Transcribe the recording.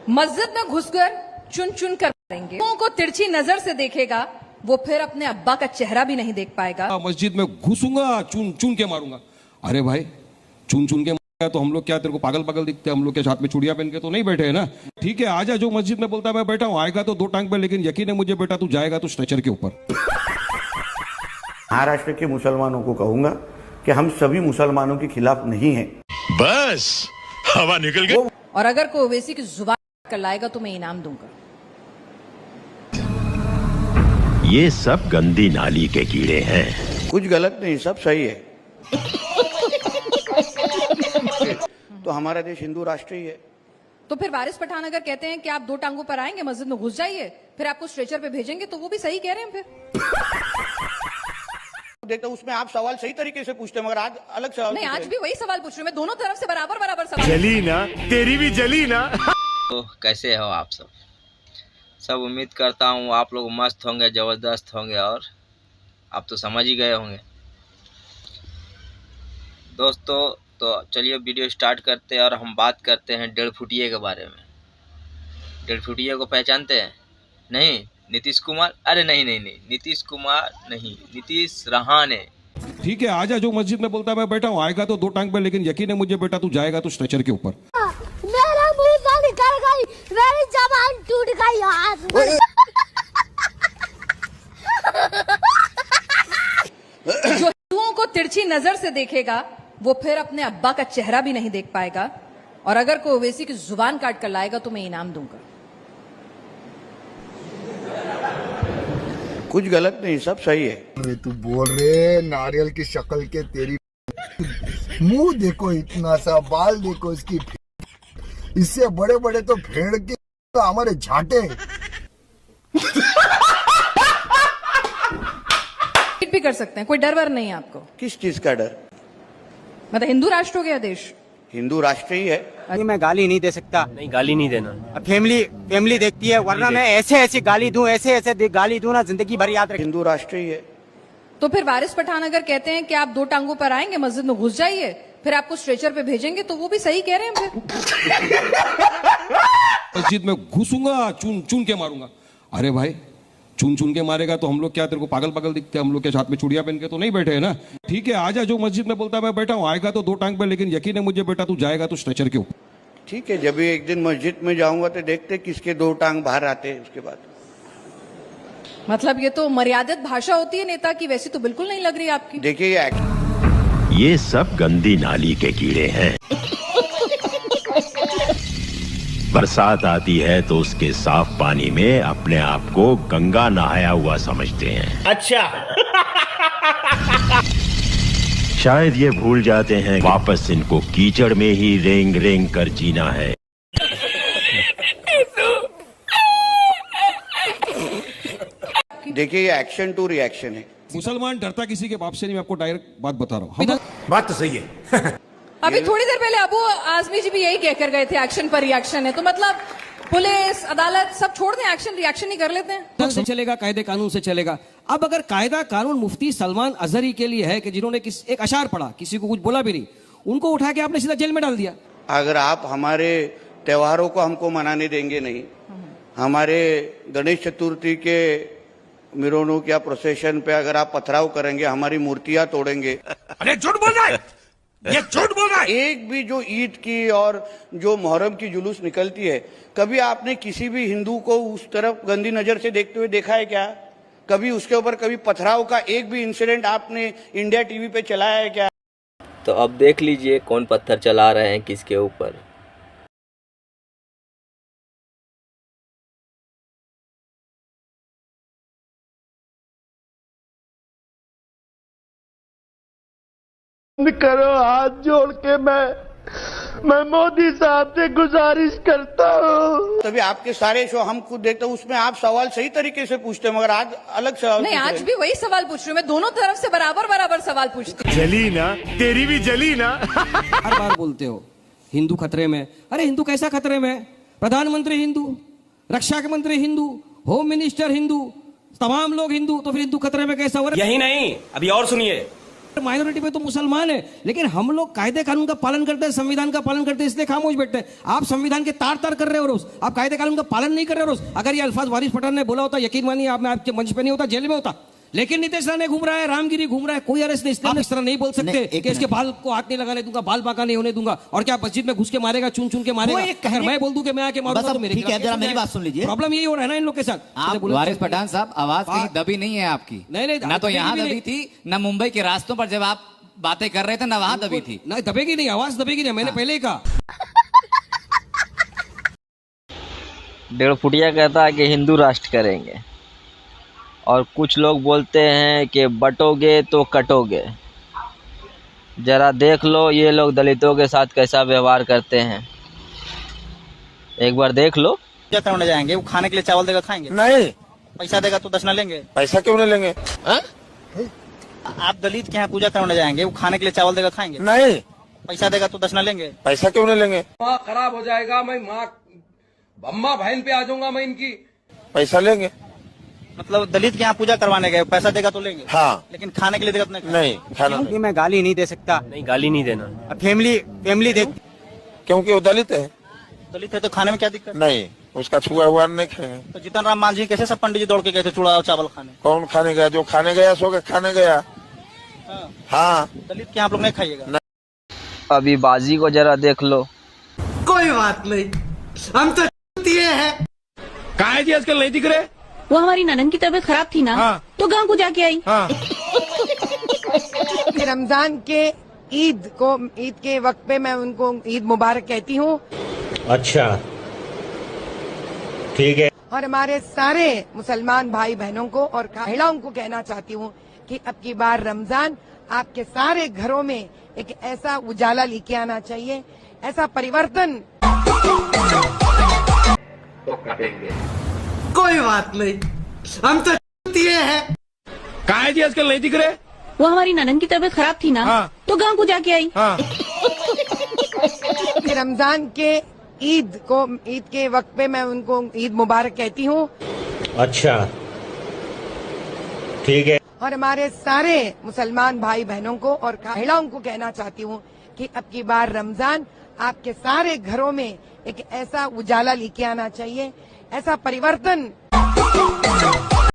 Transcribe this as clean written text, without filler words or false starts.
मस्जिद में घुसकर चुन चुन कर देंगे, लोगों को तिरछी नजर से देखेगा, वो फिर अपने अब्बा का चेहरा भी नहीं देख पाएगा। मस्जिद में घुसूंगा, चुन चुन के मारूंगा। अरे भाई, चुन चुन के मारा तो हम लोग क्या तेरे को पागल पागल दिखते हैं? हम लोग के हाथ में चूड़ियां पहन के तो नहीं बैठे हैं ना। ठीक है, आजा, जो मस्जिद में बोलता है मैं बैठा हूँ, आएगा तो दो टांग पे, लेकिन यकीन है मुझे बेटा, तू जाएगा तो स्ट्रेचर के ऊपर। महाराष्ट्र के मुसलमानों को कहूंगा कि हम सभी मुसलमानों के खिलाफ नहीं हैं। बस हवा निकल गई। और अगर कोई ओवैसी की जुबान कर लाएगा तो मैं इनाम दूंगा। ये सब गंदी नाली के कीड़े हैं। कुछ गलत नहीं, सब सही है। तो हमारा देश हिंदू राष्ट्र ही है। तो फिर वारिस पठान अगर कहते हैं कि आप दो टांगों पर आएंगे, मस्जिद में घुस जाइए, फिर आपको स्ट्रेचर पे भेजेंगे, तो वो भी सही कह रहे हैं। फिर देखता उसमें आप सवाल सही तरीके से पूछते हैं, मगर आज अलग सवाल नहीं, आज भी वही सवाल पूछ रही हूँ मैं, दोनों तरफ से बराबर बराबर सवाल। जली ना, तेरी भी जली ना। तो कैसे हो आप सब उम्मीद करता हूँ आप लोग मस्त होंगे, ज़बरदस्त होंगे, और आप तो समझ ही गए होंगे दोस्तों। तो चलिए वीडियो स्टार्ट करते हैं और हम बात करते हैं 1.5 फुटिये के बारे में। 1.5 फुटिये को पहचानते हैं? नहीं, नीतीश कुमार, अरे नहीं, नीतीश कुमार नहीं, नीतीश रहाणे। ठीक है, आजा, जो मस्जिद में बोलता है मैं बैठा हूँ, आएगा तो दो टांग पे, लेकिन यकीन है मुझे बेटा, तू जाएगा तो स्ट्रेचर के ऊपर। मेरा मुंह से निकल गई, मेरी जबान टूट गई यार। जो हिंदुओं को तिरछी नजर से देखेगा, वो फिर अपने अब्बा का चेहरा भी नहीं देख पाएगा। और अगर कोई ओवैसी की जुबान काट कर लाएगा तो मैं इनाम दूंगा। कुछ गलत नहीं, सब सही है। तू बोल रहे नारियल की शक्ल के, तेरी मुंह देखो, इतना सा बाल देखो इसकी, इससे बड़े बड़े तो भेड़ के तो हमारे झाटे। भी कर सकते हैं, कोई डर वर नहीं है आपको? किस चीज का डर? मतलब हिंदू राष्ट्र हो गया देश, हिंदू राष्ट्र ही है। अरे मैं गाली नहीं दे सकता। नहीं, गाली नहीं देना। अब फैमिली देखती है, वरना मैं ऐसे गाली दूं, ऐसे गाली दूं ना, जिंदगी भर याद रखें। हिंदू राष्ट्र ही है। तो फिर वारिस पठान अगर कहते हैं कि आप दो टांगों पर आएंगे, मस्जिद में घुस जाइए, फिर आपको स्ट्रेचर पे भेजेंगे, तो वो भी सही कह रहे हैं। फिर मस्जिद में घुसूंगा, चुन चुन के मारूंगा। अरे भाई, चुन चुन के मारेगा तो हम लोग क्या तेरे को पागल पागल दिखते हैं? हम लोग के हाथ में चूड़ियां पहन के तो नहीं बैठे हैं ना। ठीक है, आजा, जो मस्जिद में बोलता है मैं बैठा हूँ, आएगा तो दो टांग पे, लेकिन यकीन है मुझे बेटा, तू जाएगा तो स्ट्रेचर के ऊपर। ठीक है, जब भी एक दिन मस्जिद में जाऊंगा तो देखते किसके दो टांग बाहर आते हैं उसके बाद। मतलब ये तो मर्यादित भाषा होती है नेता की, वैसी तो बिल्कुल नहीं लग रही आपकी। देखिए, ये सब गंदी नाली के कीड़े हैं। बरसात आती है तो उसके साफ पानी में अपने आप को गंगा नहाया हुआ समझते हैं। अच्छा। शायद ये भूल जाते हैं वापस इनको कीचड़ में ही रेंग रेंग कर जीना है। देखिए, ये एक्शन टू रिएक्शन है। मुसलमान डरता किसी के बाप से नहीं, मैं आपको डायरेक्ट बात बता रहा हूँ। बात तो सही है। अभी थोड़ी देर पहले अबू आजमी जी भी यही कहकर गए थे, एक्शन पर रिएक्शन है। तो मतलब पुलिस, अदालत सब छोड़ दें, एक्शन रिएक्शन ही कर लेते हैं। से चलेगा, कायदे कानून से चलेगा। अब अगर कायदा कानून मुफ्ती सलमान अजहरी के लिए है कि जिन्होंने एक अशार पढ़ा, किसी को कुछ बोला भी नहीं, उनको उठा के आपने सीधा जेल में डाल दिया। अगर आप हमारे त्योहारों को हमको मनाने देंगे नहीं, हमारे गणेश चतुर्थी के मिरोनूक या प्रोसेशन पे अगर आप पथराव करेंगे, हमारी मूर्तियां तोड़ेंगे। अरे झूठ बोल रहा है, ये झूठ बोल रहा है। एक भी जो ईद की और जो मुहर्रम की जुलूस निकलती है, कभी आपने किसी भी हिंदू को उस तरफ गंदी नजर से देखते हुए देखा है क्या? कभी उसके ऊपर कभी पथराव का एक भी इंसिडेंट आपने इंडिया टीवी पे चलाया है क्या? तो अब देख लीजिए कौन पत्थर चला रहे हैं किसके ऊपर। करो, हाथ जोड़ के मैं मोदी साहब से गुजारिश करता हूँ। तभी आपके सारे शो हम खुद देखते हैं, उसमें आप सवाल सही तरीके से पूछते हैं, मगर आज अलग सवाल। नहीं, आज भी वही सवाल पूछ रही हूँ मैं, दोनों तरफ से बराबर बराबर सवाल पूछती हूँ। जली ना, तेरी भी जली ना। हर बार बोलते हो हिंदू खतरे में। अरे हिंदू कैसा खतरे में? प्रधानमंत्री हिंदू, रक्षा मंत्री हिंदू, होम मिनिस्टर हिंदू, तमाम लोग हिंदू, तो फिर हिंदू खतरे में कैसा हो रहा है? यही नहीं, अभी और सुनिए। माइनॉरिटी में तो मुसलमान है, लेकिन हम लोग कायदे कानून का पालन करते हैं, संविधान का पालन करते हैं, इसलिए खामोश बैठते हैं। आप संविधान के तार तार कर रहे हो रोज, आप कायदे कानून का पालन नहीं कर रहे हो रोज। अगर ये अल्फाज वारिस पठान ने बोला होता, यकीन मानिए आप, मैं आपके मंच पे नहीं होता, जेल में होता। लेकिन नीतीश राणे घूम रहा है, रामगिरी घूम रहा है, कोई अरेस्ट नहीं। इसलिए इस तरह नहीं बोल सकते कि इसके बाल को हाथ नहीं लगाने दूंगा, बाल बांका नहीं होने दूंगा। और क्या मस्जिद में घुस के मारेगा, चुन चुन के मारेगा? अगर मैं बोल दूं कि मैं आके मारूंगा तो मेरे ठीक है, जरा मेरी बात सुन लीजिए। प्रॉब्लम यही हो रहा है ना इन लोग के साथ। आप वारिस पठान साहब, आवाज कहीं दबी नहीं है आपकी। नहीं, ना तो यहाँ दबी थी, ना मुंबई के रास्तों पर जब आप बातें कर रहे थे, ना वहां दबी थी। नहीं, दबेगी नहीं, आवाज दबेगी नहीं, मैंने पहले ही कहा। डेढ़ फुटिया कहता है कि हिंदू राष्ट्र करेंगे, और कुछ लोग बोलते हैं कि बटोगे तो कटोगे। जरा देख लो ये लोग दलितों के साथ कैसा व्यवहार करते हैं, एक बार देख लो। पूजा करने जाएंगे, वो खाने के लिए चावल देगा, खाएंगे? नहीं। पैसा देगा तो दक्षिणा लेंगे? पैसा क्यों नहीं लेंगे? आप दलित के यहाँ पूजा करने जाएंगे, वो खाने के लिए चावल देगा, खाएंगे? नहीं। पैसा देगा तो दक्षिणा लेंगे? पैसा क्यों नहीं लेंगे? माँ खराब हो जाएगा, मैं माँ अम्मा बहन पे आ जाऊंगा मैं इनकी। पैसा लेंगे। मतलब दलित के यहाँ पूजा करवाने गए, पैसा देगा तो लेंगे? हाँ। लेकिन खाने के लिए देगा तो नहीं खाना। क्योंकि मैं गाली नहीं दे सकता। नहीं, गाली नहीं देना। फैमिली देख, क्योंकि वो दलित है। दलित है तो खाने में क्या दिक्कत? नहीं, उसका छुआ हुआ नहीं खाएंगे। तो जीतन राम मांझी कैसे सब पंडित जी दौड़ के गए थे चूड़ा और चावल खाने? कौन खाने गया? जो खाने गया सो के खाने गया। हाँ। दलित के आप लोग नहीं खाइएगा? अभी बाजी को जरा देख लो। कोई बात नहीं, हम तो हैं। कहा जी आजकल नहीं दिख रहे? वो हमारी ननन की तबीयत खराब थी ना, तो गांव को जाके आई। रमजान के ईद के वक्त पे मैं उनको ईद मुबारक कहती हूँ। अच्छा, ठीक है। और हमारे सारे मुसलमान भाई बहनों को और महिलाओं को कहना चाहती हूँ कि अब की बार रमजान आपके सारे घरों में एक ऐसा उजाला लेके आना चाहिए, ऐसा परिवर्तन। कोई बात नहीं, हम तो हैं। कहा जी आजकल नहीं दिख रहे? वो हमारी ननन की तबीयत खराब थी ना, तो गांव को जाके आई। रमजान के ईद के वक्त पे मैं उनको ईद मुबारक कहती हूँ। अच्छा, ठीक है। और हमारे सारे मुसलमान भाई बहनों को और महिलाओं को कहना चाहती हूँ कि अब की बार रमजान आपके सारे घरों में एक ऐसा उजाला लेके आना चाहिए, ऐसा परिवर्तन।